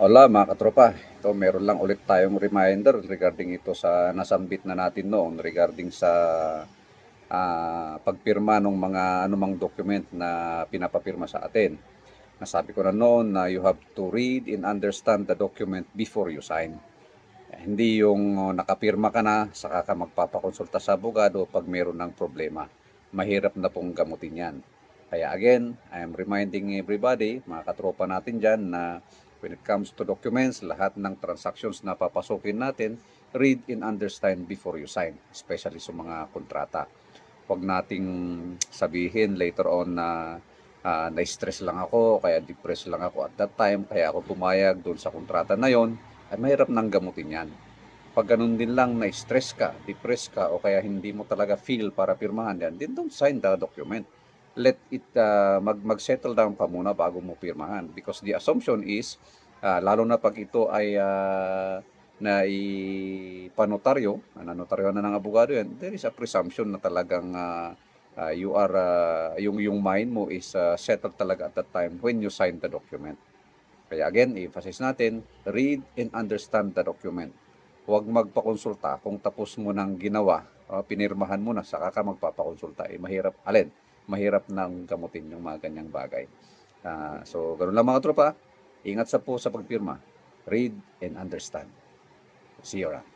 Hola mga katropa, ito meron lang ulit tayong reminder regarding ito sa nasambit na natin noon regarding sa pagpirma ng mga anumang document na pinapapirma sa atin. Nasabi ko na noon na you have to read and understand the document before you sign. Hindi yung nakapirma ka na, saka ka magpapakonsulta sa abogado pag meron ng problema. Mahirap na pong gamutin yan. Kaya again, I am reminding everybody, mga katropa natin dyan, na when it comes to documents, lahat ng transactions na papasukin natin, read and understand before you sign, especially sa mga kontrata. Huwag nating sabihin later on na na-stress lang ako, kaya depressed lang ako at that time, kaya ako pumayag doon sa kontrata na yon, ay mahirap nang gamutin yan. Pag ganun din lang na-stress ka, depressed ka, o kaya hindi mo talaga feel para pirmahan yan, then don't sign the document. Let it, mag-settle down pa muna bago mo pirmahan. Because the assumption is, lalo na pag ito ay na ipanotaryo, nanotaryo na ng abogado yan, there is a presumption na talagang you are, yung mind mo is settled talaga at that time when you sign the document. Kaya again, emphasize natin, read and understand the document. Huwag magpakonsulta kung tapos mo nang ginawa, pinirmahan mo na, saka ka magpapakonsulta. Mahirap, mahirap nang gamutin yung mga ganyang bagay. So, ganun lang mga tropa. Ingat sa po sa pagpirma. Read and understand. See you around.